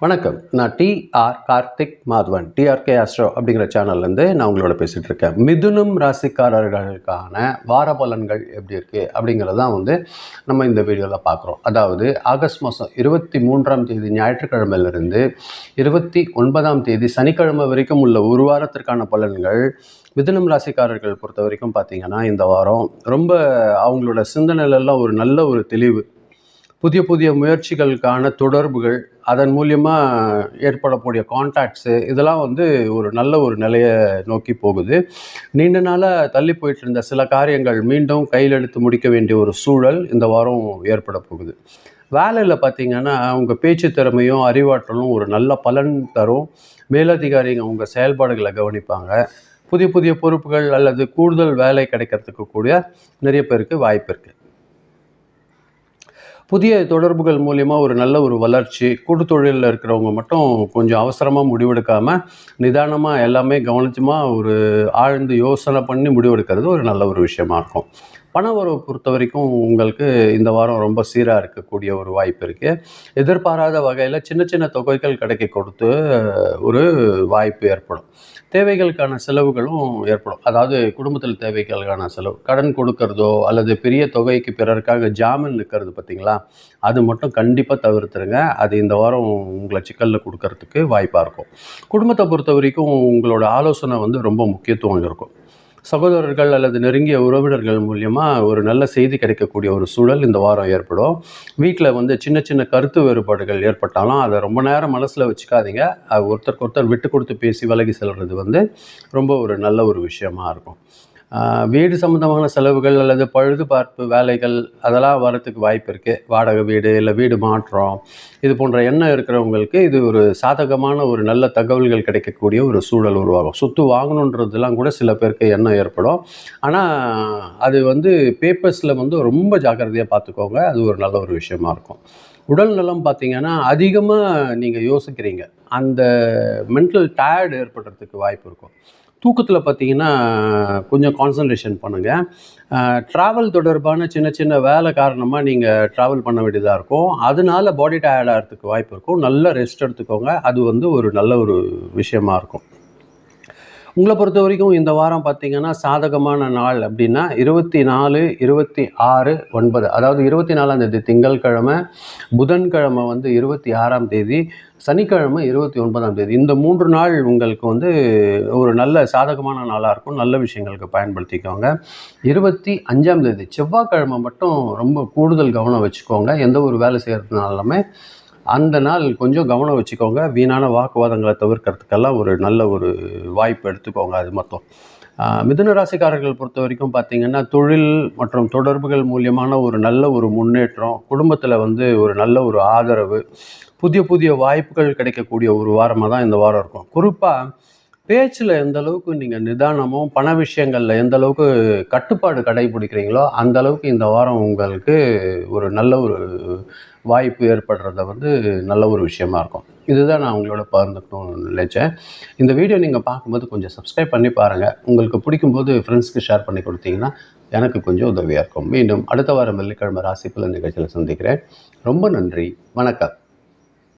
வணக்கம். நான் Karthik Madhavan, TRK astro அப்படிங்கிற சேனல்லேருந்து நான் உங்களோட பேசிகிட்டு இருக்கேன். மிதுனம் ராசிக்காரர்களுக்கான வார பலன்கள் எப்படி இருக்குது அப்படிங்கிறது தான் நம்ம இந்த வீடியோவில் பார்க்குறோம். அதாவது ஆகஸ்ட் மாதம் 23ஆம் தேதி ஞாயிற்றுக்கிழமையிலிருந்து 29ஆம் தேதி சனிக்கிழமை வரைக்கும் உள்ள ஒரு வாரத்திற்கான பலன்கள் மிதுனம் ராசிக்காரர்கள் பொறுத்த வரைக்கும் பார்த்திங்கன்னா, இந்த வாரம் ரொம்ப அவங்களோட சிந்தனையிலெல்லாம் ஒரு நல்ல ஒரு தெளிவு, புதிய புதிய முயற்சிகளுக்கான தொடர்புகள், அதன் மூலியமாக ஏற்படக்கூடிய கான்டாக்ட்ஸு, இதெல்லாம் ஒரு நல்ல ஒரு நிலையை நோக்கி போகுது. நீண்ட நாளாக தள்ளி போயிட்டு இருந்த சில காரியங்கள் மீண்டும் கையில் எடுத்து முடிக்க வேண்டிய ஒரு சூழல் இந்த வாரம் ஏற்பட போகுது. வேலையில் பார்த்திங்கன்னா, உங்கள் பேச்சு திறமையும் அறிவாற்றலும் ஒரு நல்ல பலன் தரும். மேலதிகாரிங்க உங்கள் செயல்பாடுகளை கவனிப்பாங்க. புதிய புதிய பொறுப்புகள் அல்லது கூடுதல் வேலை கிடைக்கிறதுக்கு கூட நிறைய பேருக்கு வாய்ப்பு இருக்குது. புதிய தொடர்புகள் மூலிமா ஒரு நல்ல ஒரு வளர்ச்சி. கூட்டு தொழிலில் இருக்கிறவங்க மட்டும் கொஞ்சம் அவசரமாக முடிவெடுக்காமல் நிதானமாக எல்லாமே கவனிச்சமாக ஒரு ஆழ்ந்து யோசனை பண்ணி முடிவெடுக்கிறது ஒரு நல்ல ஒரு விஷயமா இருக்கும். பண வரவு பொறுத்த வரைக்கும் உங்களுக்கு இந்த வாரம் ரொம்ப சீராக இருக்கக்கூடிய ஒரு வாய்ப்பு இருக்குது. எதிர்பாராத வகையில் சின்ன சின்ன தொகைகள் கிடைக்க கொடுத்து ஒரு வாய்ப்பு ஏற்படும். தேவைகளுக்கான செலவுகளும் ஏற்படும். அதாவது குடும்பத்தில் தேவைகளுக்கான செலவு, கடன் கொடுக்கறதோ அல்லது பெரிய தொகைக்கு பிறருக்காக ஜாமீன் நிற்கிறது பார்த்திங்களா, அது மட்டும் கண்டிப்பாக தவிர்த்துருங்க. அது இந்த வாரம் உங்களை சிக்கலில் கொடுக்கறதுக்கு வாய்ப்பாக இருக்கும். குடும்பத்தை பொறுத்த வரைக்கும் உங்களோட ஆலோசனை ரொம்ப முக்கியத்துவம் இருக்கும். சகோதரர்கள் அல்லது நெருங்கிய உறவினர்கள் மூலியமாக ஒரு நல்ல செய்தி கிடைக்கக்கூடிய ஒரு சூழல் இந்த வாரம் ஏற்படும். வீட்டில் சின்ன சின்ன கருத்து வேறுபாடுகள் ஏற்பட்டாலும் அதை ரொம்ப நேரம் மனசில் வச்சுக்காதீங்க. அது ஒருத்தருக்கு ஒருத்தர் விட்டு கொடுத்து பேசி விலகி செல்வது ரொம்ப ஒரு நல்ல ஒரு விஷயமா இருக்கும். வீடு சம்மந்தமான செலவுகள் அல்லது பழுது பார்ப்பு வேலைகள் அதெல்லாம் வரத்துக்கு வாய்ப்பு இருக்குது. வாடகை வீடு இல்லை வீடு மாற்றம் இது போன்ற எண்ணம் இருக்கிறவங்களுக்கு இது ஒரு சாதகமான ஒரு நல்ல தகவல்கள் கிடைக்கக்கூடிய ஒரு சூழல் உருவாகும். சொத்து வாங்கணுன்றதுலாம் கூட சில பேருக்கு எண்ணம் ஏற்படும். ஆனால் அது பேப்பர்ஸில் ரொம்ப ஜாக்கிரதையாக பார்த்துக்கோங்க. அது ஒரு நல்ல ஒரு விஷயமா இருக்கும். உடல் நலம் பார்த்திங்கன்னா, அதிகமாக நீங்கள் யோசிக்கிறீங்க, அந்த மென்டல் டயர்டு ஏற்படுறதுக்கு வாய்ப்பு இருக்கும். தூக்கத்தில் பார்த்திங்கன்னா கொஞ்சம் கான்சன்ட்ரேஷன் பண்ணுங்கள். ட்ராவல் தொடர்பான சின்ன சின்ன வேலை காரணமாக நீங்கள் ட்ராவல் பண்ண வேண்டியதாக இருக்கும். அதனால பாடி டயர்ட் ஆகிறதுக்கு வாய்ப்பு இருக்கும். நல்ல ரெஸ்ட் எடுத்துக்கோங்க. அது ஒரு நல்ல ஒரு விஷயமா இருக்கும். உங்களை பொறுத்த வரைக்கும் இந்த வாரம் பார்த்திங்கன்னா சாதகமான நாள் அப்படின்னா 24, 26, 9, அதாவது 24ஆம் தேதி திங்கட்கிழமை, புதன்கிழமை 26ஆம் தேதி, சனிக்கிழமை 29ஆம் தேதி. இந்த 3 நாள் உங்களுக்கு ஒரு நல்ல சாதகமான நாளாக இருக்கும். நல்ல விஷயங்களுக்கு பயன்படுத்திக்கோங்க. 25ஆம் தேதி செவ்வாய்க்கிழமை மட்டும் ரொம்ப கூடுதல் கவனம் வச்சுக்கோங்க. எந்த ஒரு வேலை செய்கிறதுனாலுமே அந்த நாள் கொஞ்சம் கவனம் வச்சுக்கோங்க. வீணான வாக்குவாதங்களை தவிர்க்கிறதுக்கெல்லாம் ஒரு நல்ல ஒரு வாய்ப்பு எடுத்துக்கோங்க. அது மட்டும் மிதுன ராசிக்காரர்கள் பொறுத்த வரைக்கும் பார்த்திங்கன்னா, தொழில் மற்றும் தொடர்புகள் மூலியமான ஒரு நல்ல ஒரு முன்னேற்றம், குடும்பத்தில் ஒரு நல்ல ஒரு ஆதரவு, புதிய புதிய வாய்ப்புகள் கிடைக்கக்கூடிய ஒரு வாரமாக தான் இந்த வாரம் இருக்கும். குறிப்பாக பேச்சில் எந்த அளவுக்கு நீங்கள் நிதானமும், பண விஷயங்களில் எந்த அளவுக்கு கட்டுப்பாடு கடைபிடிக்கிறீங்களோ அந்த அளவுக்கு இந்த வாரம் உங்களுக்கு ஒரு நல்ல ஒரு வாய்ப்பு ஏற்படுறத நல்ல ஒரு விஷயமா இருக்கும். இதுதான் நான் உங்களோட பகிர்ந்துக்கணும்னு நினைச்சேன். இந்த வீடியோ நீங்கள் பார்க்கும்போது கொஞ்சம் சப்ஸ்கிரைப் பண்ணி பாருங்கள். உங்களுக்கு பிடிக்கும்போது ஃப்ரெண்ட்ஸ்க்கு ஷேர் பண்ணி கொடுத்தீங்கன்னா எனக்கு கொஞ்சம் உதவியாக இருக்கும். மீண்டும் அடுத்த வாரம் வெள்ளிக்கிழமை ராசி பலன் நிகழ்ச்சியில் சந்திக்கிறேன். ரொம்ப நன்றி. வணக்கம்.